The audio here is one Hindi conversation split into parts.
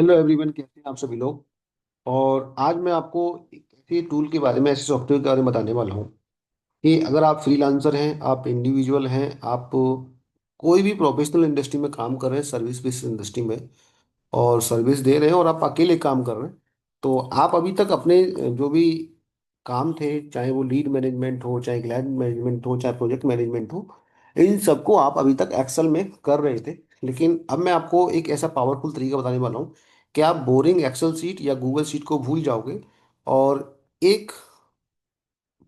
हेलो एवरीवन, कैसे हैं आप सभी लोग। और आज मैं आपको एक ऐसे टूल के बारे में, ऐसे सॉफ्टवेयर के बारे में बताने वाला हूँ कि अगर आप फ्रीलांसर हैं, आप इंडिविजुअल हैं, आप कोई भी प्रोफेशनल इंडस्ट्री में काम कर रहे हैं, सर्विस बेस्ड इंडस्ट्री में, और सर्विस दे रहे हैं और आप अकेले काम कर रहे हैं, तो आप अभी तक अपने जो भी काम थे, चाहे वो लीड मैनेजमेंट हो, चाहे क्लाइंट मैनेजमेंट हो, चाहे प्रोजेक्ट मैनेजमेंट हो, इन सबको आप अभी तक एक्सेल में कर रहे थे। लेकिन अब मैं आपको एक ऐसा पावरफुल तरीका बताने वाला हूँ कि आप बोरिंग एक्सेल सीट या गूगल शीट को भूल जाओगे और एक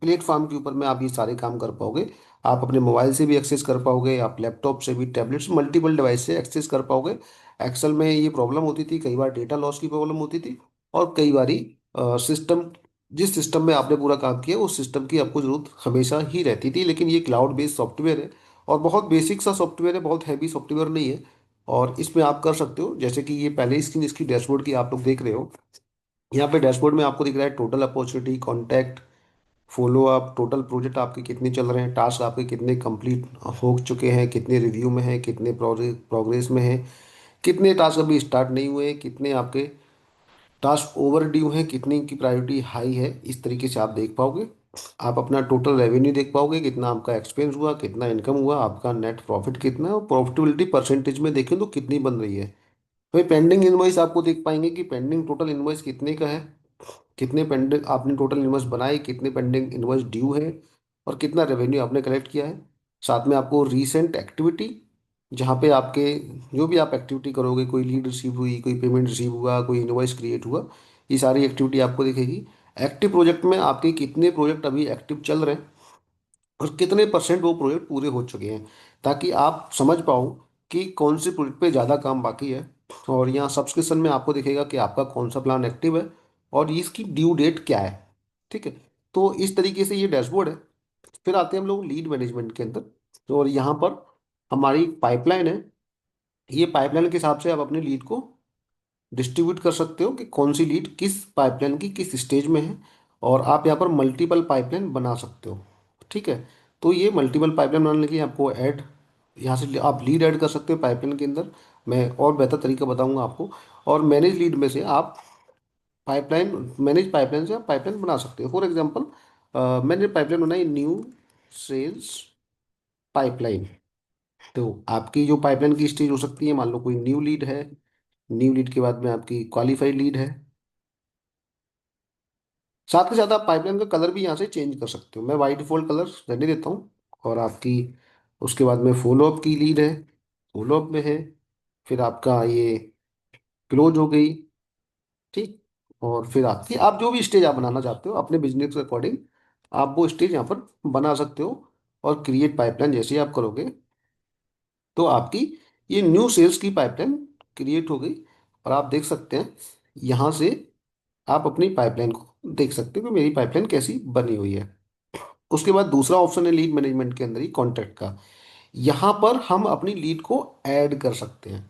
प्लेटफॉर्म के ऊपर में आप ये सारे काम कर पाओगे। आप अपने मोबाइल से भी एक्सेस कर पाओगे, आप लैपटॉप से भी, टैबलेट से, मल्टीपल डिवाइस से एक्सेस कर पाओगे। एक्सेल में ये प्रॉब्लम होती थी, कई बार डेटा लॉस की प्रॉब्लम होती थी, और कई बारी सिस्टम, जिस सिस्टम में आपने पूरा काम किया उस सिस्टम की आपको जरूरत हमेशा ही रहती थी। लेकिन ये क्लाउड बेस्ड सॉफ्टवेयर है और बहुत बेसिक सा सॉफ्टवेयर है, बहुत हैवी सॉफ्टवेयर नहीं है। और इसमें आप कर सकते हो, जैसे कि ये पहले स्क्रीन इसकी डैशबोर्ड की आप लोग देख रहे हो। यहाँ पे डैशबोर्ड में आपको दिख रहा है total opportunity, contact, follow up, total project आपके कितने चल रहे हैं, टास्क आपके कितने कंप्लीट हो चुके हैं, कितने रिव्यू में हैं, कितने प्रोग्रेस में हैं, कितने टास्क अभी स्टार्ट नहीं हुए हैं, कितने आपके टास्क ओवर ड्यू हैं, कितने की प्रायोरिटी हाई है। इस तरीके से आप देख पाओगे। आप अपना टोटल रेवेन्यू देख पाओगे, कितना आपका एक्सपेंस हुआ, कितना इनकम हुआ, आपका नेट प्रॉफिट कितना है, और प्रॉफिटेबिलिटी परसेंटेज में देखें तो कितनी बन रही है। भाई पेंडिंग इनवॉइस आपको देख पाएंगे कि पेंडिंग टोटल इनवॉइस कितने का है, कितने पेंडिंग आपने टोटल इनवॉइस बनाए, कितने पेंडिंग इनवॉइस ड्यू है, और कितना रेवेन्यू आपने कलेक्ट किया है। साथ में आपको रीसेंट एक्टिविटी, जहाँ पे आपके जो भी आप एक्टिविटी करोगे, कोई लीड रिसीव हुई, कोई पेमेंट रिसीव हुआ, कोई इनवॉइस क्रिएट हुआ, ये सारी एक्टिविटी आपको दिखेगी। एक्टिव प्रोजेक्ट में आपके कितने प्रोजेक्ट अभी एक्टिव चल रहे हैं और कितने परसेंट वो प्रोजेक्ट पूरे हो चुके हैं, ताकि आप समझ पाओ कि कौन से प्रोजेक्ट पे ज़्यादा काम बाकी है। और यहाँ सब्सक्रिप्शन में आपको दिखेगा कि आपका कौन सा प्लान एक्टिव है और इसकी ड्यू डेट क्या है। ठीक है। तो इस तरीके से ये डैशबोर्ड है। फिर आते हैं हम लोग लीड मैनेजमेंट के अंदर। तो और यहाँ पर हमारी पाइपलाइन है। ये पाइपलाइन के हिसाब से आप अपने लीड को डिस्ट्रीब्यूट कर सकते हो कि कौन सी लीड किस पाइपलाइन की किस स्टेज में है। और आप यहाँ पर मल्टीपल पाइपलाइन बना सकते हो। ठीक है। तो ये मल्टीपल पाइपलाइन बनाने के लिए आपको ऐड, यहाँ से आप लीड ऐड कर सकते हो पाइपलाइन के अंदर। मैं और बेहतर तरीका बताऊंगा आपको। और मैनेज लीड में से आप पाइपलाइन, मैनेज पाइपलाइन से आप पाइपलाइन बना सकते हो। फॉर एग्जांपल, मैंने पाइपलाइन बनाई न्यू सेल्स पाइपलाइन। तो आपकी जो पाइपलाइन की स्टेज हो सकती है, मान लो कोई न्यू लीड है, न्यू लीड के बाद में आपकी क्वालिफाइड लीड है। साथ के साथ आप पाइपलाइन का कलर भी यहाँ से चेंज कर सकते हो। मैं बाई डिफॉल्ट कलर रहने देता हूँ। और आपकी उसके बाद में फॉलोअप की लीड है, फॉलोअप में है। फिर आपका ये क्लोज हो गई। ठीक। और फिर आपकी, आप जो भी स्टेज आप बनाना चाहते हो अपने बिजनेस के अकॉर्डिंग, आप वो स्टेज यहाँ पर बना सकते हो। और क्रिएट पाइपलाइन जैसे ही आप करोगे, तो आपकी ये न्यू सेल्स की पाइपलाइन क्रिएट हो गई। और आप देख सकते हैं यहाँ से, आप अपनी पाइपलाइन को देख सकते हो कि मेरी पाइपलाइन कैसी बनी हुई है। उसके बाद दूसरा ऑप्शन है लीड मैनेजमेंट के अंदर ही कॉन्टैक्ट का। यहाँ पर हम अपनी लीड को ऐड कर सकते हैं।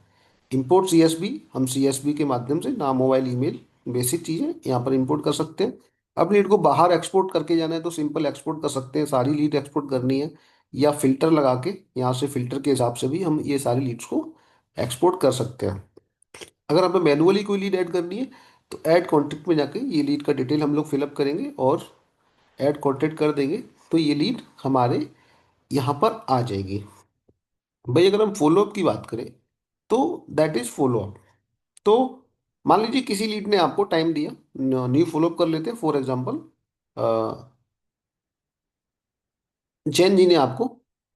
इंपोर्ट सीएसबी, हम सीएसबी के माध्यम से नाम, मोबाइल, ईमेल, बेसिक चीज़ें यहाँ पर इंपोर्ट कर सकते हैं। अब लीड को बाहर एक्सपोर्ट करके जाना है तो सिंपल एक्सपोर्ट कर सकते हैं, सारी लीड एक्सपोर्ट करनी है, या फिल्टर लगा के यहाँ से फिल्टर के हिसाब से भी हम ये सारी लीड्स को एक्सपोर्ट कर सकते हैं। अगर हमें मैनुअली कोई लीड ऐड करनी है तो ऐड कॉन्टेक्ट में जाके ये लीड का डिटेल हम लोग फिलअप करेंगे और ऐड कॉन्टेक्ट कर देंगे, तो ये लीड हमारे यहाँ पर आ जाएगी। भाई अगर हम फॉलोअप की बात करें तो दैट इज फॉलोअप। तो मान लीजिए किसी लीड ने आपको टाइम दिया, न्यू फॉलोअप कर लेते हैं। फॉर एग्जांपल, जैन जी ने आपको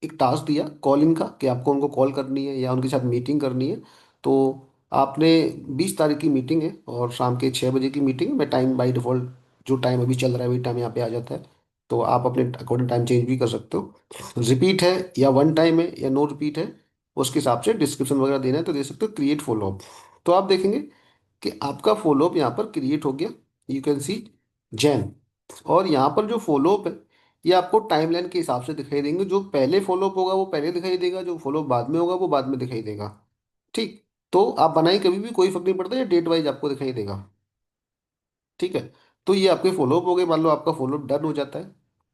एक टास्क दिया कॉलिंग का, कि आपको उनको कॉल करनी है या उनके साथ मीटिंग करनी है। तो आपने 20 तारीख की मीटिंग है और शाम के 6 बजे की मीटिंग है। मैं टाइम बाई डिफ़ॉल्ट जो टाइम अभी चल रहा है वही टाइम यहाँ पे आ जाता है। तो आप अपने अकॉर्डिंग टाइम चेंज भी कर सकते हो। रिपीट है या वन टाइम है या नो रिपीट है, उसके हिसाब से डिस्क्रिप्शन वगैरह देना है तो दे सकते हो। क्रिएट फॉलोअप, तो आप देखेंगे कि आपका फॉलोअप यहाँ पर क्रिएट हो गया। You can see Jain. और यहाँ पर जो फॉलोअप है ये आपको टाइमलाइन के हिसाब से दिखाई देंगे। जो पहले फॉलोअप होगा वो पहले दिखाई देगा, जो फॉलोअप बाद में होगा वो बाद में दिखाई देगा। ठीक। तो आप बनाए कभी भी, कोई फर्क नहीं पड़ता, ये डेट वाइज आपको दिखाई देगा। ठीक है। तो ये आपके फॉलोअप हो गए। मान लो आपका फॉलोअप डन हो जाता है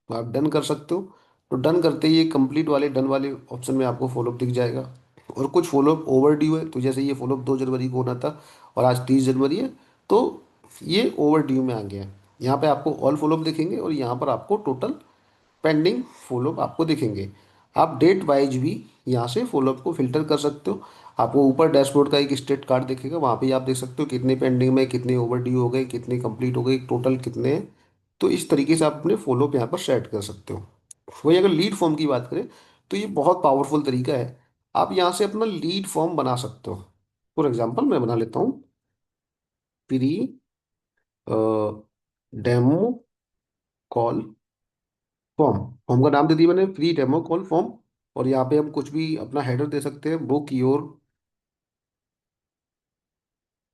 तो आप डन कर सकते हो। तो डन करते ही ये कंप्लीट वाले, डन वाले ऑप्शन में आपको फॉलोअप दिख जाएगा। और कुछ फॉलोअप ओवर ड्यू है, तो जैसे ये फॉलोअप 2 जनवरी को होना था और आज 30 जनवरी है, तो ये ओवर ड्यू में आ गया है। यहाँ पे आपको ऑल फॉलोअप दिखेंगे और यहाँ पर आपको टोटल पेंडिंग फॉलोअप आपको दिखेंगे। आप डेट वाइज भी यहाँ से फॉलोअप को फिल्टर कर सकते हो। आपको ऊपर डैशबोर्ड का एक स्टेट कार्ड दिखेगा, वहाँ पे आप देख सकते हो कितने पेंडिंग में, कितने ओवर ड्यू हो गए, कितने कंप्लीट हो गए, टोटल कितने हैं। तो इस तरीके से आप अपने फॉलोअप यहाँ पर सेट कर सकते हो। वही अगर लीड फॉर्म की बात करें तो ये बहुत पावरफुल तरीका है। आप यहाँ से अपना लीड फॉर्म बना सकते हो। फॉर एग्जाम्पल मैं बना लेता हूँ pre demo call form. Form का नाम दे दिया मैंने, फ्री डेमो कॉल फॉर्म। और यहाँ पे हम कुछ भी अपना हेडर दे सकते हैं, book your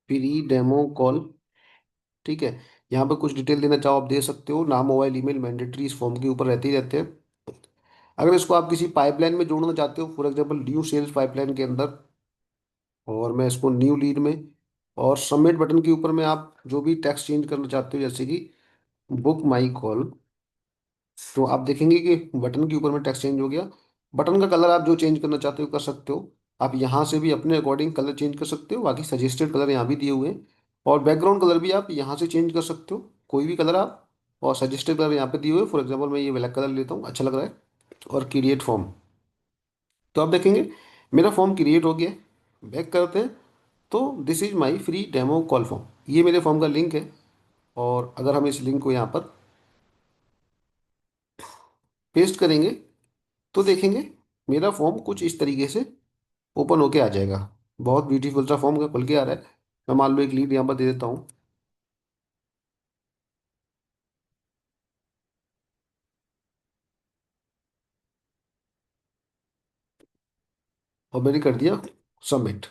free demo call. ठीक है। यहाँ पे कुछ डिटेल देना चाहो आप दे सकते हो, नाम मोबाइल ईमेल मैंडेटरी इस फॉर्म के ऊपर रहते ही रहते हैं। अगर इसको आप किसी पाइपलाइन में जोड़ना चाहते हो, for example new sales pipeline के अंदर, और मैं इसको न्यू लीड में, और सबमिट बटन के ऊपर में आप जो भी टेक्स्ट चेंज करना चाहते हो, जैसे कि बुक माई कॉल, तो आप देखेंगे कि बटन के ऊपर में टेक्स्ट चेंज हो गया। बटन का कलर आप जो चेंज करना चाहते हो कर सकते हो। आप यहाँ से भी अपने अकॉर्डिंग कलर चेंज कर सकते हो, बाकी सजेस्टेड कलर यहाँ भी दिए हुए हैं। और बैकग्राउंड कलर भी आप यहाँ से चेंज कर सकते हो, कोई भी कलर आप। और सजेस्टेड कलर यहाँ पे दिए हुए, फॉर एग्जाम्पल मैं ये ब्लैक कलर लेता हूँ, अच्छा लग रहा है। और क्रिएट फॉर्म, तो आप देखेंगे मेरा फॉर्म क्रिएट हो गया। बैक करते हैं तो this is my free demo call form, ये मेरे फॉर्म का लिंक है। और अगर हम इस लिंक को यहाँ पर पेस्ट करेंगे तो देखेंगे मेरा फॉर्म कुछ इस तरीके से ओपन होके आ जाएगा। बहुत ब्यूटीफुल सा फॉर्म का खुल के आ रहा है। मैं मान लो एक लीड यहाँ पर दे देता हूँ, और मैंने कर दिया सबमिट।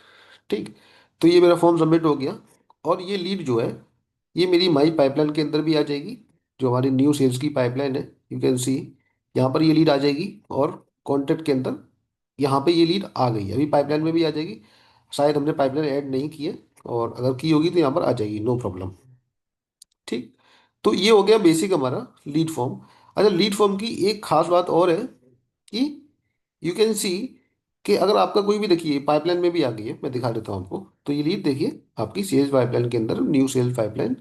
ठीक। तो ये मेरा फॉर्म सबमिट हो गया। और ये लीड जो है ये मेरी माई पाइपलाइन के अंदर भी आ जाएगी, जो हमारी न्यू सेल्स की पाइपलाइन है। यू कैन सी यहाँ पर ये लीड आ जाएगी। और कॉन्टेक्ट के अंदर यहाँ पे ये लीड आ गई है, अभी पाइपलाइन में भी आ जाएगी। शायद हमने पाइपलाइन ऐड नहीं की है, और अगर की होगी तो यहाँ पर आ जाएगी, नो प्रॉब्लम। ठीक। तो ये हो गया बेसिक हमारा लीड फॉर्म। अच्छा, लीड फॉर्म की एक खास बात और है कि यू कैन सी कि अगर आपका कोई भी, देखिए पाइपलाइन में भी आ गई है, मैं दिखा देता हूँ आपको। तो ये लीड देखिए आपकी सेल्स पाइपलाइन के अंदर, न्यू सेल्स पाइपलाइन,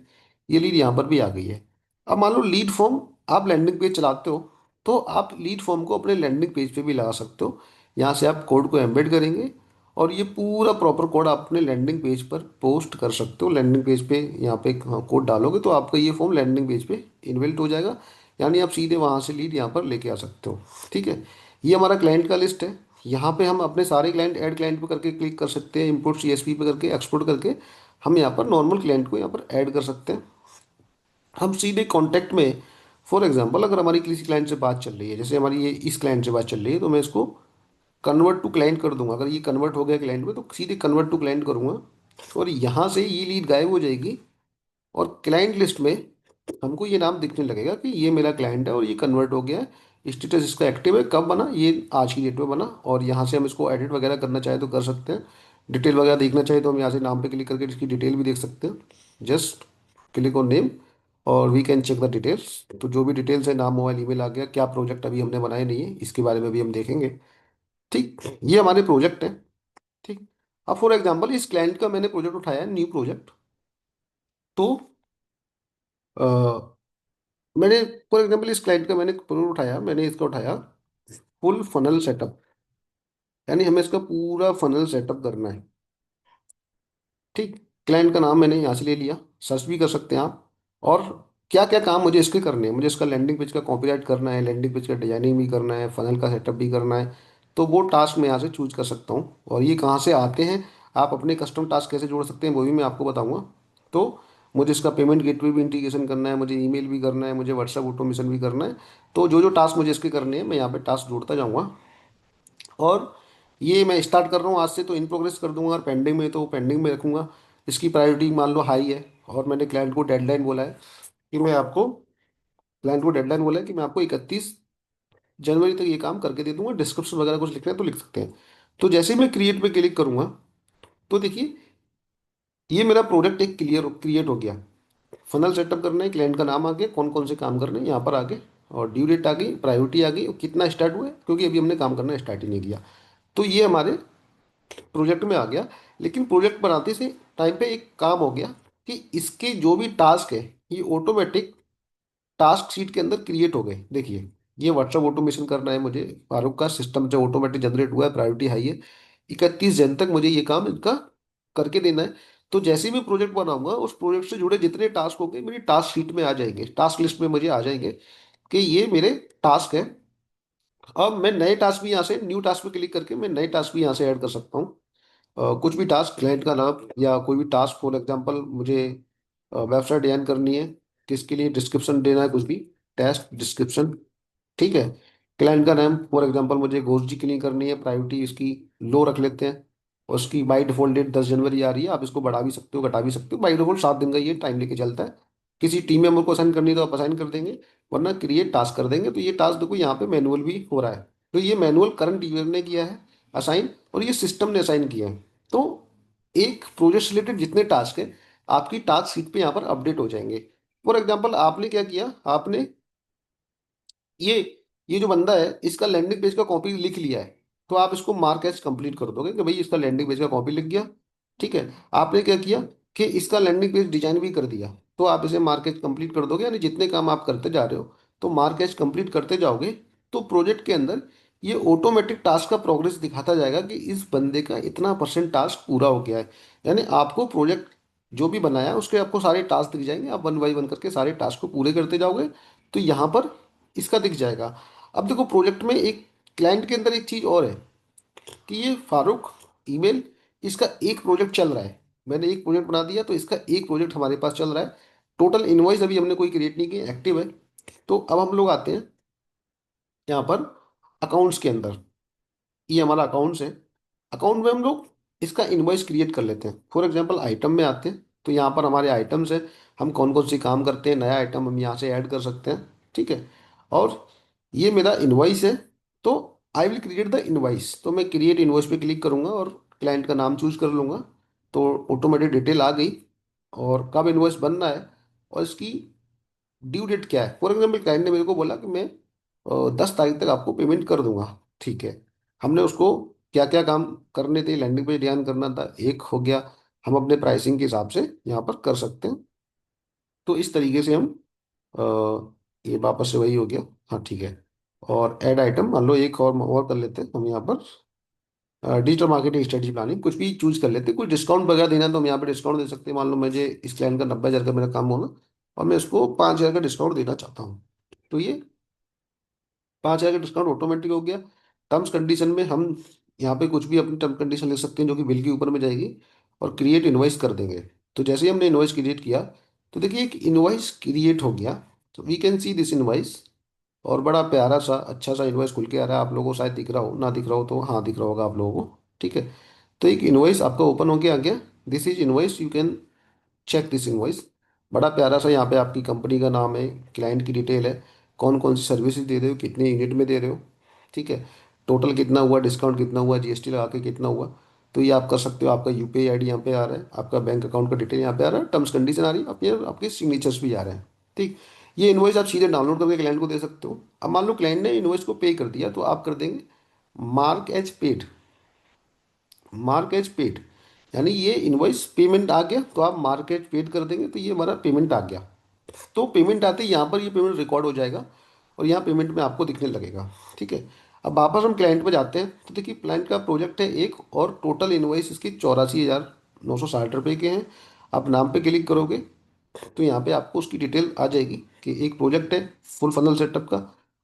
ये लीड यहाँ पर भी आ गई है। अब मान लो लीड फॉर्म आप लैंडिंग पेज चलाते हो, तो आप लीड फॉर्म को अपने लैंडिंग पेज पे भी लगा सकते हो। यहाँ से आप कोड को एम्बेड करेंगे और ये पूरा प्रॉपर कोड आप अपने लैंडिंग पेज पर पोस्ट कर सकते हो। लैंडिंग पेज पे यहाँ पे कोड डालोगे तो आपका ये फॉर्म लैंडिंग पेज पे इनबिल्ट हो जाएगा, यानी आप सीधे वहाँ से लीड यहाँ पर लेके आ सकते हो। ठीक है। ये हमारा क्लाइंट का लिस्ट है। यहाँ पे हम अपने सारे क्लाइंट ऐड क्लाइंट पे करके क्लिक कर सकते हैं, इंपोर्ट सीएसवी पे करके एक्सपोर्ट करके हम यहाँ पर नॉर्मल क्लाइंट को यहाँ पर ऐड कर सकते हैं। हम सीधे कॉन्टैक्ट में, फॉर एग्जांपल अगर हमारी किसी क्लाइंट से बात चल रही है, जैसे हमारी ये इस क्लाइंट से बात चल रही है, तो मैं इसको कन्वर्ट टू क्लाइंट कर दूंगा। अगर ये कन्वर्ट हो गया क्लाइंट में तो सीधे कन्वर्ट टू क्लाइंट करूंगा, और यहाँ से ये लीड गायब हो जाएगी। और क्लाइंट लिस्ट में हमको ये नाम दिखने लगेगा कि ये मेरा क्लाइंट है और ये कन्वर्ट हो गया है, स्टेटस इसका एक्टिव है, कब बना, ये आज की डेट में बना। और यहाँ से हम इसको एडिट वगैरह करना चाहे तो कर सकते हैं, डिटेल वगैरह देखना चाहे तो हम यहाँ से नाम पे क्लिक करके इसकी डिटेल भी देख सकते हैं। जस्ट क्लिक ऑन नेम और we can check the details. तो जो भी डिटेल्स है, नाम मोबाइल ईमेल आ गया, क्या प्रोजेक्ट अभी हमने बनाए नहीं है इसके बारे में भी हम देखेंगे। ठीक। ये हमारे प्रोजेक्ट है। ठीक। अब फॉर एग्जांपल इस क्लाइंट का मैंने प्रोजेक्ट उठाया है, न्यू प्रोजेक्ट। तो मैंने, फॉर एग्जांपल इस क्लाइंट का मैंने प्रोजेक्ट उठाया, मैंने इसका उठाया फुल फनल सेटअप, यानी हमें इसका पूरा फनल सेटअप करना है। ठीक। क्लाइंट का नाम मैंने यहाँ से ले लिया, सर्च भी कर सकते हैं आप। और क्या क्या काम मुझे इसके करने हैं, मुझे इसका लैंडिंग पेज का कॉपीराइट करना है, लैंडिंग पेज का डिजाइनिंग भी करना है, फनल का सेटअप भी करना है। तो वो टास्क मैं यहाँ से चूज कर सकता हूँ। और ये कहाँ से आते हैं, आप अपने कस्टम टास्क कैसे जोड़ सकते हैं वो भी मैं आपको बताऊंगा। तो मुझे इसका पेमेंट गेटवे भी इंटीग्रेशन करना है, मुझे ईमेल भी करना है, मुझे व्हाट्सएप ऑटोमेशन भी करना है। तो जो जो टास्क मुझे इसके करने हैं मैं यहाँ पे टास्क जोड़ता जाऊँगा। और ये मैं स्टार्ट कर रहा हूँ आज से, तो इन प्रोग्रेस कर दूंगा, और पेंडिंग में तो पेंडिंग में रखूंगा। इसकी प्रायोरिटी मान लो हाई है, और मैंने क्लाइंट को डेडलाइन बोला है कि मैं आपको, क्लाइंट को डेडलाइन बोला है कि मैं आपको 31 जनवरी तक ये काम करके दे दूंगा। डिस्क्रिप्शन वगैरह कुछ लिखना है तो लिख सकते हैं। तो जैसे ही मैं क्रिएट पे क्लिक करूंगा तो देखिए ये मेरा प्रोडक्ट एक क्लियर क्रिएट हो गया। फनल सेटअप करना है, क्लाइंट का नाम आ गया, कौन कौन से काम करने हैं यहाँ पर आ गए, और ड्यू डेट आ गई, प्रायोरिटी आ गई, और कितना स्टार्ट हुआ है, क्योंकि अभी हमने काम करना स्टार्ट ही नहीं किया। तो ये हमारे प्रोजेक्ट में आ गया। लेकिन प्रोजेक्ट बनाते से टाइम पे एक काम हो गया कि इसके जो भी टास्क है ये ऑटोमेटिक टास्क शीट के अंदर क्रिएट हो गए। देखिए, ये व्हाट्सएप ऑटोमेशन करना है मुझे, फारूक का सिस्टम जो ऑटोमेटिक जनरेट हुआ है, प्रायोरिटी हाई है, 31 जन तक मुझे ये काम इनका करके देना है। तो जैसे भी प्रोजेक्ट बनाऊंगा उस प्रोजेक्ट से जुड़े जितने टास्क होंगे मेरी टास्क शीट में आ जाएंगे, टास्क लिस्ट में मुझे आ जाएंगे कि ये मेरे टास्क है। अब मैं नए टास्क भी यहाँ से न्यू टास्क पे क्लिक करके मैं नए टास्क भी यहाँ से ऐड कर सकता हूँ। कुछ भी टास्क, क्लाइंट का नाम या कोई भी टास्क, फॉर एग्जांपल मुझे वेबसाइट डिजाइन करनी है, किसके लिए डिस्क्रिप्शन देना है, कुछ भी टेस्ट डिस्क्रिप्शन, ठीक है। क्लाइंट का नाम फॉर एग्जांपल मुझे घोष जी के लिए करनी है, प्रायोरिटी इसकी लो रख लेते हैं। और उसकी बाई डिफॉल्ट डेट 10 जनवरी आ रही है, आप इसको बढ़ा भी सकते हो घटा भी सकते हो, बाई डिफॉल्ट 7 दिन का ये टाइम लेके चलता है। किसी टीम मेंबर को असाइन करनी है तो आप असाइन कर देंगे, वरना क्रिएट टास्क कर देंगे। तो ये टास्क देखो यहाँ पे मैनुअल भी हो रहा है, तो ये मैनुअल करंट यूजर ने किया है असाइन, और ये सिस्टम ने असाइन किया है। तो एक प्रोजेक्ट से रिलेटेड जितने टास्क है आपकी टास्क शीट पे यहाँ पर अपडेट हो जाएंगे। फॉर एग्जाम्पल आपने क्या किया, आपने ये ये जो बंदा है इसका लैंडिंग पेज का कॉपी लिख लिया है, तो आप इसको मार्क एज कंप्लीट कर दोगे कि भाई इसका लैंडिंग पेज का कॉपी लिख गया। ठीक है। आपने क्या किया कि इसका लैंडिंग पेज डिजाइन भी कर दिया, तो आप इसे मार्क एज कंप्लीट कर दोगे। यानी जितने काम आप करते जा रहे हो तो मार्क एज कंप्लीट करते जाओगे, तो प्रोजेक्ट के अंदर ये ऑटोमेटिक टास्क का प्रोग्रेस दिखाता जाएगा कि इस बंदे का इतना परसेंट टास्क पूरा हो गया है। यानी आपको प्रोजेक्ट जो भी बनाया है उसके आपको सारे टास्क दिख जाएंगे, आप वन बाई वन करके सारे टास्क को पूरे करते जाओगे, तो यहाँ पर इसका दिख जाएगा। अब देखो प्रोजेक्ट में एक क्लाइंट के अंदर एक चीज और है कि ये फारूक ईमेल, इसका एक प्रोजेक्ट चल रहा है। मैंने एक प्रोजेक्ट बना दिया तो इसका एक प्रोजेक्ट हमारे पास चल रहा है। टोटल इनवॉइस अभी हमने कोई क्रिएट नहीं की, एक्टिव है। तो अब हम लोग आते हैं यहाँ पर अकाउंट्स के अंदर, ये हमारा अकाउंट्स है। अकाउंट में हम लोग इसका इनवॉइस क्रिएट कर लेते हैं। फॉर एग्जांपल आइटम में आते हैं, तो यहाँ पर हमारे आइटम्स है, हम कौन कौन सी काम करते हैं, नया आइटम हम यहाँ से ऐड कर सकते हैं। ठीक है। और ये मेरा इनवॉइस है, तो I will create the invoice, तो मैं क्रिएट इनवॉइस पे क्लिक करूंगा और क्लाइंट का नाम चूज कर लूंगा। तो ऑटोमेटिक डिटेल आ गई और कब इनवॉइस बनना है और इसकी ड्यू डेट क्या है। फॉर एग्जाम्पल क्लाइंट ने मेरे को बोला कि मैं 10 तारीख तक आपको पेमेंट कर दूंगा। ठीक है। हमने उसको क्या क्या काम करने थे, लैंडिंग पेज डिजाइन करना था, एक हो गया। हम अपने प्राइसिंग के हिसाब से यहाँ पर कर सकते हैं। तो इस तरीके से हम अ, ये वापस से वही हो गया। हाँ ठीक है। और ऐड आइटम मान लो एक और कर लेते हैं हम यहाँ पर, डिजिटल मार्केटिंग स्ट्रेटजी प्लानिंग कुछ भी चूज कर लेते हैं। कुछ डिस्काउंट वगैरह देना है तो हम यहाँ पे डिस्काउंट दे सकते हैं। मान लो मुझे इस क्लाइंट का 90 हज़ार का मेरा काम होना और मैं इसको 5 हज़ार का डिस्काउंट देना चाहता हूँ, तो ये 5 हज़ार का डिस्काउंट ऑटोमेटिक हो गया। टर्म्स कंडीशन में हम यहाँ पे कुछ भी अपनी टर्म कंडीशन लिख सकते हैं जो कि बिल के ऊपर में जाएगी, और क्रिएट इनवॉइस कर देंगे। तो जैसे ही हमने इनवॉइस क्रिएट किया तो देखिए एक इनवॉइस क्रिएट हो गया। तो we can see this invoice, और बड़ा प्यारा सा अच्छा सा इनवॉइस खुल के आ रहा है। आप लोगों को शायद दिख रहा हो, ना दिख रहा हो तो हाँ दिख रहा होगा आप लोगों को। ठीक है। तो एक इनवॉइस आपका ओपन होके आ गया, this is invoice, you can check this invoice. बड़ा प्यारा सा यहाँ पे आपकी कंपनी का नाम है, क्लाइंट की डिटेल है, कौन कौन सी सर्विसेज दे रहे हो, कितने यूनिट में दे रहे हो। ठीक है। टोटल कितना हुआ, डिस्काउंट कितना हुआ, जीएसटी लगा के कितना हुआ। तो ये आप कर सकते हो। आपका यूपीआई आईडी यहाँ पे आ रहा है, आपका बैंक अकाउंट का डिटेल यहाँ पे आ रहा है, टर्म्स कंडीशन आ रही है, आपके आपके सिग्नेचर्स भी आ रहे हैं। ठीक। ये इनवॉइस आप सीधे डाउनलोड करके क्लाइंट को दे सकते हो। अब मान लो क्लाइंट ने इनवॉइस को पे कर दिया तो आप कर देंगे mark as paid, mark as paid. यानी ये इनवॉइस पेमेंट आ गया तो आप मार्क एज पेड कर देंगे, तो ये हमारा पेमेंट आ गया। तो पेमेंट आते ही यहाँ पर ये पेमेंट रिकॉर्ड हो जाएगा और यहाँ पेमेंट में आपको दिखने लगेगा। ठीक है। अब वापस हम क्लाइंट पर जाते हैं, तो देखिए क्लाइंट का प्रोजेक्ट है एक, और टोटल इनवॉइस इसकी 84,960 रुपये के हैं। आप नाम पे क्लिक करोगे तो यहाँ पे आपको उसकी डिटेल आ जाएगी कि एक प्रोजेक्ट है फुल फनल सेटअप का,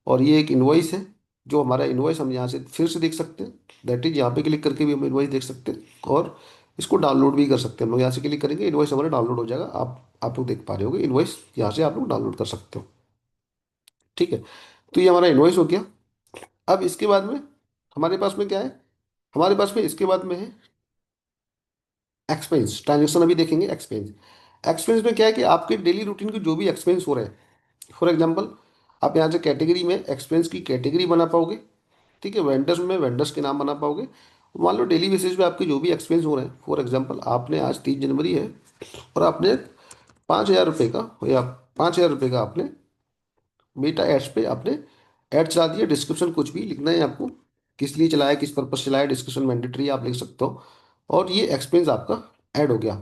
और ये एक इनवॉइस है। जो हमारा इनवॉइस हम यहाँ से फिर से देख सकते हैं, दैट इज यहाँ पे क्लिक करके भी हम इनवॉइस देख सकते हैं, और इसको डाउनलोड भी कर सकते हैं। हम लोग यहाँ से क्लिक करेंगे, इनवॉइस हमारा डाउनलोड हो जाएगा। आप लोग देख पा रहे होगे इनवॉइस, यहाँ से आप लोग डाउनलोड कर सकते हो। ठीक है। तो ये हमारा इनवॉइस हो गया। अब इसके बाद में हमारे पास में क्या है, हमारे पास में इसके बाद में है एक्सपेंस। ट्रांजेक्शन अभी देखेंगे। एक्सपेंस, एक्सपेंस में क्या है कि आपके डेली रूटीन के जो भी एक्सपेंस हो रहे हैं, फॉर एग्जाम्पल आप यहाँ से कैटेगरी में एक्सपेंस की कैटेगरी बना पाओगे। ठीक है। वेंडर्स में वेंडर्स के नाम बना पाओगे। मान लो डेली बेसिस पे आपके जो भी एक्सपेंस हो रहे हैं, फॉर एग्जांपल आपने आज 3 जनवरी है और आपने 5,000 रुपये का, या 5,000 रुपये का आपने मेटा एड्स पे आपने ऐड चला दिया। डिस्क्रिप्शन कुछ भी लिखना है आपको, किस लिए चलाया, किस पर्पज से चलाया, डिस्कशन मैंडेटरी आप लिख सकते हो। और ये एक्सपेंस आपका ऐड हो गया।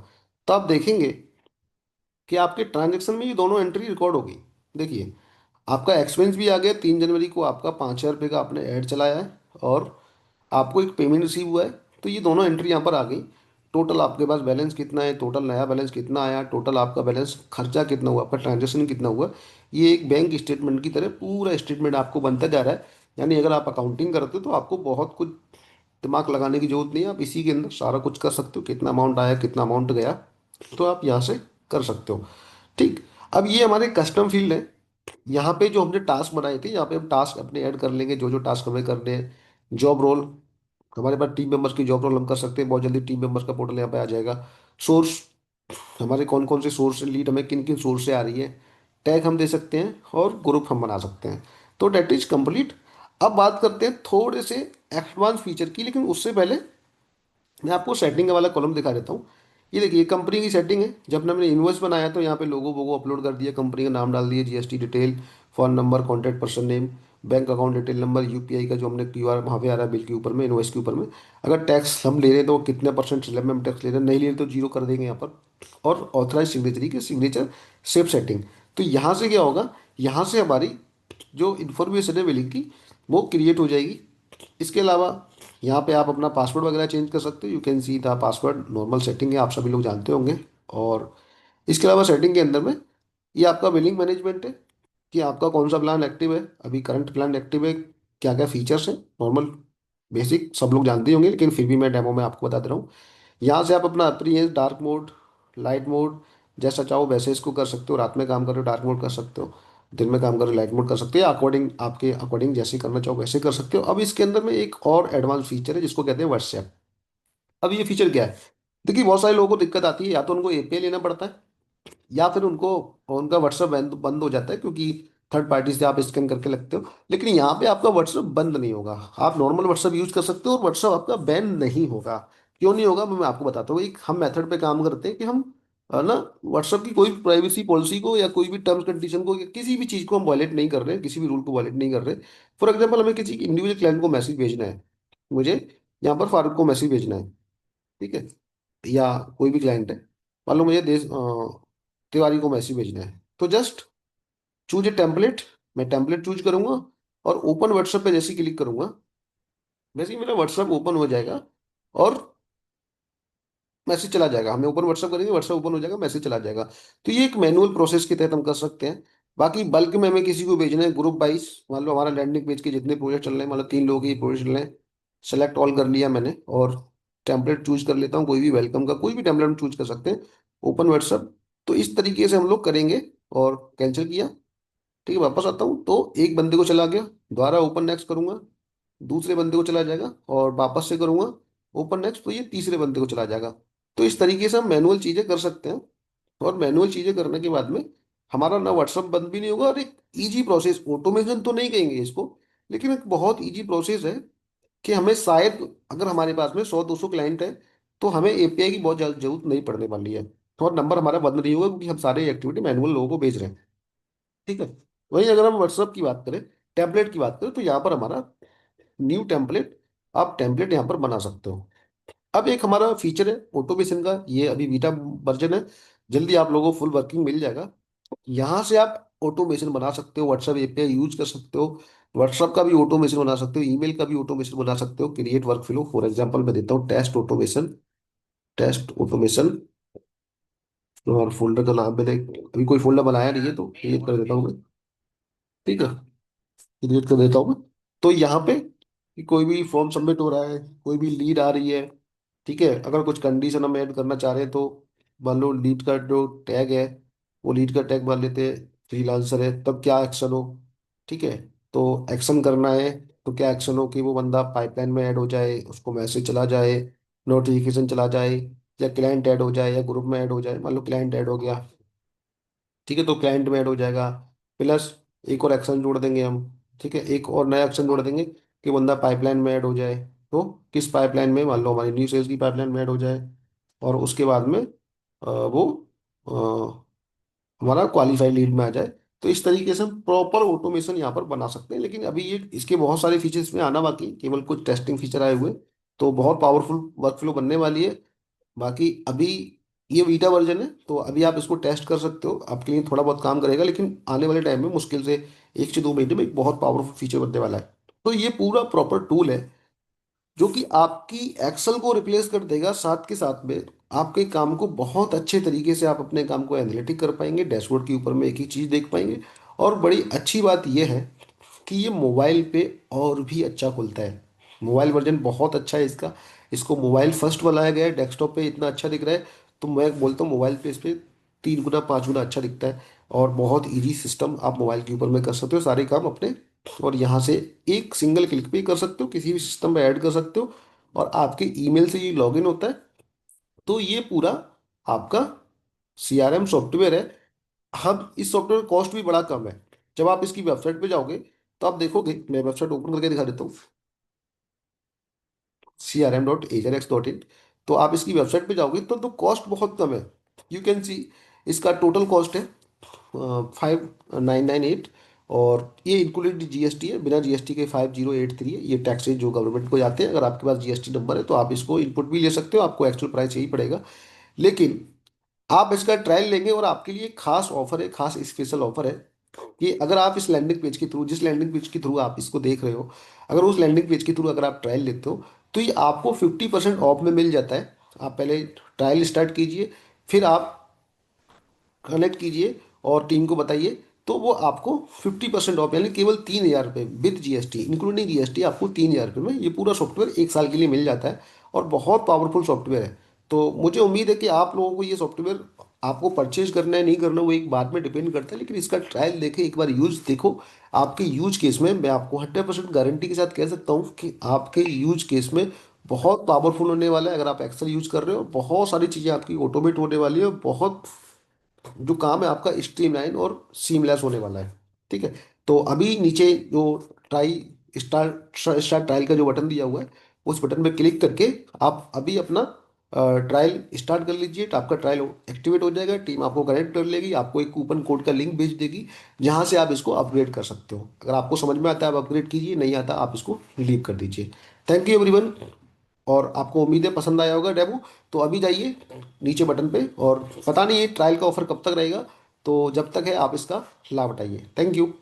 तो आप देखेंगे कि आपके ट्रांजेक्शन में ये दोनों एंट्री रिकॉर्ड होगी। देखिए, आपका एक्सपेंस भी आ गया, 3 जनवरी को आपका 5,000 रुपये का आपने ऐड चलाया है, और आपको एक पेमेंट रिसीव हुआ है। तो ये दोनों एंट्री यहाँ पर आ गई। टोटल आपके पास बैलेंस कितना है, टोटल नया बैलेंस कितना आया, टोटल आपका बैलेंस खर्चा कितना हुआ, आपका ट्रांजेक्शन कितना हुआ, ये एक बैंक स्टेटमेंट की तरह पूरा स्टेटमेंट आपको बनता जा रहा है। यानी अगर आप अकाउंटिंग करते हो तो आपको बहुत कुछ दिमाग लगाने की जरूरत नहीं है, आप इसी के अंदर सारा कुछ कर सकते हो, कितना अमाउंट आया, कितना अमाउंट गया, तो आप यहाँ से कर सकते हो। ठीक। अब ये हमारे कस्टम फील्ड है। यहाँ पे जो हमने टास्क बनाए थे, यहाँ पे हम टास्क अपने ऐड कर लेंगे, जो जो टास्क हमें करने हैं। जॉब रोल, हमारे पास टीम मेंबर्स की जॉब रोल हम कर सकते हैं, बहुत जल्दी टीम मेंबर्स का पोर्टल यहाँ पे आ जाएगा। सोर्स, हमारे कौन कौन से सोर्स से लीड हमें किन किन सोर्स से आ रही है, टैग हम दे सकते हैं, और ग्रुप हम बना सकते हैं। तो डेट इज कंप्लीट। अब बात करते हैं थोड़े से एडवांस फीचर की, लेकिन उससे पहले मैं आपको सेटिंग वाला कॉलम दिखा देता हूँ। ये देखिए, कंपनी की सेटिंग है। जब हमने इनवॉइस बनाया तो यहाँ पे लोगो वोगो अपलोड कर दिया, कंपनी का नाम डाल दिया, GST detail, phone number, contact person name, bank account detail number, UPI का जो हमने क्यूआर वहाँ पे आ रहा है बिल के ऊपर में, इनवॉइस के ऊपर में। अगर टैक्स हम ले रहे हैं तो वो कितने परसेंट स्लैब में हम टैक्स ले रहे हैं, नहीं ले रहे तो जीरो कर देंगे यहाँ पर। और ऑथराइज सिग्नेचरी के सिग्नेचर सेफ सेटिंग। तो यहाँ से क्या होगा, यहाँ से हमारी जो इन्फॉर्मेशन है बिलिंग की, वो क्रिएट हो जाएगी। इसके अलावा यहाँ पे आप अपना पासवर्ड वगैरह चेंज कर सकते हो, you can see the password, normal setting है, आप सभी लोग जानते होंगे। और इसके अलावा सेटिंग के अंदर में ये आपका बिलिंग मैनेजमेंट है, कि आपका कौन सा प्लान एक्टिव है, अभी करंट प्लान एक्टिव है, क्या क्या फीचर्स हैं। नॉर्मल बेसिक सब लोग जानते ही होंगे, लेकिन फिर भी मैं डेमो में आपको बता दे रहा हूँ। यहाँ से आप अपना appearance, dark mode, light mode, जैसा चाहो वैसे इसको कर सकते हो। रात में काम कर रहे हो डार्क मोड कर सकते हो, दिन में काम कर रहे हो लाइट मोड कर सकते हो, या अकॉर्डिंग आपके अकॉर्डिंग जैसे करना चाहो वैसे कर सकते हो। अब इसके अंदर में एक और एडवांस फीचर है जिसको कहते हैं व्हाट्सएप। अब ये फीचर क्या है, देखिए बहुत सारे लोगों को दिक्कत आती है, या तो उनको एपीआई लेना पड़ता है, या फिर उनको उनका व्हाट्सएप बंद बंद हो जाता है, क्योंकि थर्ड पार्टी से आप स्कैन करके लगते हो। लेकिन यहाँ पे आपका व्हाट्सएप बंद नहीं होगा, आप नॉर्मल व्हाट्सएप यूज कर सकते हो, और व्हाट्सएप आपका बैन नहीं होगा। क्यों नहीं होगा मैं आपको बताता हूँ। एक हम मेथड पे काम करते हैं कि हम ना व्हाट्सएप की कोई भी प्राइवेसी पॉलिसी को, या कोई भी टर्म्स कंडीशन को, या किसी भी चीज़ को हम वायलेट नहीं कर रहे, किसी भी रूल को वायलेट नहीं कर रहे। फॉर एग्जाम्पल, हमें किसी इंडिविजुअल क्लाइंट को मैसेज भेजना है, मुझे यहाँ पर फारूक को मैसेज भेजना है, ठीक है, या कोई भी क्लाइंट है, मान लो मुझे तिवारी को मैसेज भेजना है, तो जस्ट चूज ए टेम्पलेट, मैं टेम्पलेट चूज करूंगा, और ओपन व्हाट्सएप पे जैसे ही क्लिक करूंगा, वैसे ही मेरा व्हाट्सएप ओपन हो जाएगा, और मैसेज चला जाएगा। हमें ओपन व्हाट्सएप करेंगे, व्हाट्सएप ओपन हो जाएगा, मैसेज चला जाएगा। तो ये एक मैनुअल प्रोसेस के तहत हम कर सकते हैं। बाकी बल्क में हमें किसी को भेजना है ग्रुप वाइज, मान लो हमारा लैंडिंग पेज के जितने प्रोजेक्ट चल रहे हैं, मतलब 3 लोगों के प्रोजेक्ट चल रहे हैं, सेलेक्ट ऑल कर लिया मैंने, और टेम्पलेट चूज कर लेता हूँ, कोई भी वेलकम का कोई भी टेम्पलेट हम चूज कर सकते हैं, ओपन व्हाट्सएप। तो इस तरीके से हम लोग करेंगे। और कैंसिल किया, ठीक है, वापस आता हूँ, तो एक बंदे को चला गया, दोबारा ओपन नेक्स्ट करूंगा, दूसरे बंदे को चला जाएगा, और वापस से करूंगा ओपन नेक्स्ट, तो ये तीसरे बंदे को चला जाएगा। तो इस तरीके से हम मैनुअल चीजें कर सकते हैं। और मैनुअल चीजें करने के बाद में हमारा ना व्हाट्सअप बंद भी नहीं होगा, और एक इजी प्रोसेस, ऑटोमेशन तो नहीं कहेंगे इसको, लेकिन एक बहुत इजी प्रोसेस है, कि हमें शायद, अगर हमारे पास में 100-200 क्लाइंट है, तो हमें एपीआई की बहुत ज्यादा जरूरत नहीं पड़ने वाली है, और नंबर हमारा बंद नहीं होगा, क्योंकि हम सारे एक्टिविटी मैनुअल लोगों को भेज रहे हैं। ठीक है। वहीं अगर हम व्हाट्सअप की बात करें, टेम्पलेट की बात करें, तो यहाँ पर हमारा न्यू टेम्पलेट, आप टेम्पलेट यहाँ पर बना सकते हो। अब एक हमारा फीचर है ऑटोमेशन का, ये अभी बीटा वर्जन है, जल्दी आप लोगों को फुल वर्किंग मिल जाएगा। यहाँ से आप ऑटोमेशन बना सकते हो, व्हाट्सएप एपीआई यूज कर सकते हो, व्हाट्सएप का भी ऑटोमेशन बना सकते हो, ईमेल का भी ऑटोमेशन बना सकते हो, create work flow. For example मैं देता हूँ टेस्ट ऑटोमेशन, टेस्ट ऑटोमेशन, और फोल्डर का नाम मैंने अभी कोई फोल्डर बनाया नहीं है, तो क्रिएट कर देता हूँ मैं। ठीक है, क्रिएट कर देता हूँ मैं। तो यहाँ पे कि कोई भी फॉर्म सबमिट हो रहा है, कोई भी लीड आ रही है, ठीक है, अगर कुछ कंडीशन हम ऐड करना चाह रहे हैं, तो मान लो लीड का जो टैग है, वो लीड का टैग मान लेते हैं फ्रीलांसर है, तब क्या एक्शन हो। ठीक है, तो एक्शन करना है, तो क्या एक्शन हो, कि वो बंदा पाइपलाइन में ऐड हो जाए, उसको मैसेज चला जाए, नोटिफिकेशन चला जाए, या क्लाइंट ऐड हो जाए, या ग्रुप में ऐड हो जाए। मान लो क्लाइंट ऐड हो गया, ठीक है, तो क्लाइंट में ऐड हो जाएगा, प्लस एक और एक्शन जोड़ देंगे हम। ठीक है, एक और नया एक्शन जोड़ देंगे, कि बंदा पाइपलाइन में ऐड हो जाए, तो किस पाइपलाइन में, मान लो हमारी न्यू सेल्स की पाइपलाइन में ऐड हो जाए, और उसके बाद में वो हमारा क्वालिफाइड लीड में आ जाए। तो इस तरीके से हम प्रॉपर ऑटोमेशन यहाँ पर बना सकते हैं। लेकिन अभी ये इसके बहुत सारे फीचर्स में आना बाकी है, केवल कुछ टेस्टिंग फीचर आए हुए हैं। तो बहुत पावरफुल वर्कफ्लो बनने वाली है। बाकी अभी ये बीटा वर्जन है, तो अभी आप इसको टेस्ट कर सकते हो, आपके लिए थोड़ा बहुत काम करेगा, लेकिन आने वाले टाइम में मुश्किल से 1 से 2 महीने में एक बहुत पावरफुल फीचर बनने वाला है। तो ये पूरा प्रॉपर टूल है जो कि आपकी एक्सेल को रिप्लेस कर देगा, साथ के साथ में आपके काम को बहुत अच्छे तरीके से आप अपने काम को एनालिटिक कर पाएंगे, डैशबोर्ड के ऊपर में एक ही चीज़ देख पाएंगे। और बड़ी अच्छी बात यह है कि ये मोबाइल पे और भी अच्छा खुलता है। मोबाइल वर्जन बहुत अच्छा है इसका। इसको मोबाइल फर्स्ट बनाया गया है, डेस्कटॉप पे इतना अच्छा दिख रहा है, तो मैं बोलता हूँ मोबाइल पे इस पे 3 गुना 5 गुना अच्छा दिखता है। और बहुत इजी सिस्टम, आप मोबाइल के ऊपर में कर सकते हो सारे काम अपने। और यहाँ से एक सिंगल क्लिक पे ही कर सकते हो, किसी भी सिस्टम में ऐड कर सकते हो, और आपके ईमेल से ये लॉगिन होता है। तो ये पूरा आपका सीआरएम सॉफ्टवेयर है। हम इस सॉफ्टवेयर का कॉस्ट भी बड़ा कम है। जब आप इसकी वेबसाइट पे जाओगे तो आप देखोगे, मैं वेबसाइट ओपन करके दिखा देता हूँ, crm.ajax.in। तो आप इसकी वेबसाइट पे जाओगे तो कॉस्ट बहुत कम है। यू कैन सी, इसका टोटल कॉस्ट है 5998। और ये इंक्लूडेड जीएसटी है, बिना जीएसटी के 5083 है। ये टैक्सेज जो गवर्नमेंट को जाते हैं, अगर आपके पास जीएसटी नंबर है तो आप इसको इनपुट भी ले सकते हो, आपको एक्चुअल प्राइस यही पड़ेगा। लेकिन आप इसका ट्रायल लेंगे और आपके लिए खास ऑफर है, खास स्पेशल ऑफर है कि अगर आप इस लैंडिंग पेज के थ्रू, जिस लैंडिंग पेज के थ्रू आप इसको देख रहे हो, अगर उस लैंडिंग पेज के थ्रू अगर आप ट्रायल लेते हो तो ये आपको 50% ऑफ में मिल जाता है। आप पहले ट्रायल स्टार्ट कीजिए, फिर आप कनेक्ट कीजिए और टीम को बताइए, तो वो आपको 50% ऑफ, यानी केवल 3,000 रुपये विद जीएसटी, इंक्लूडिंग जीएसटी, आपको 3,000 रुपये में ये पूरा सॉफ्टवेयर 1 साल के लिए मिल जाता है। और बहुत पावरफुल सॉफ्टवेयर है। तो मुझे उम्मीद है कि आप लोगों को ये सॉफ्टवेयर, आपको परचेज करना है नहीं करना वो एक बात में डिपेंड करता है, लेकिन इसका ट्रायल देखें, एक बार यूज देखो। आपके यूज केस में मैं आपको 100% गारंटी के साथ कह सकता हूँ कि आपके यूज केस में बहुत पावरफुल होने वाला है। अगर आप एक्सेल यूज कर रहे हो, बहुत सारी चीज़ें आपकी ऑटोमेट होने वाली है, बहुत जो काम है आपका स्ट्रीमलाइन और सीमलेस होने वाला है। ठीक है। तो अभी नीचे जो ट्राई स्टार्ट स्टार्ट ट्रायल का जो बटन दिया हुआ है, उस बटन पे क्लिक करके आप अभी अपना ट्रायल स्टार्ट कर लीजिए, तो आपका ट्रायल एक्टिवेट हो जाएगा, टीम आपको कनेक्ट कर लेगी, आपको एक कूपन कोड का लिंक भेज देगी, जहां से आप इसको अपग्रेड कर सकते हो। अगर आपको समझ में आता है आप अपग्रेड कीजिए, नहीं आता आप इसको लीव कर दीजिए। Thank you everyone. और आपको उम्मीद है पसंद आया होगा डेमो। तो अभी जाइए नीचे बटन पे, और पता नहीं ये ट्रायल का ऑफर कब तक रहेगा, तो जब तक है आप इसका लाभ उठाइए। Thank you.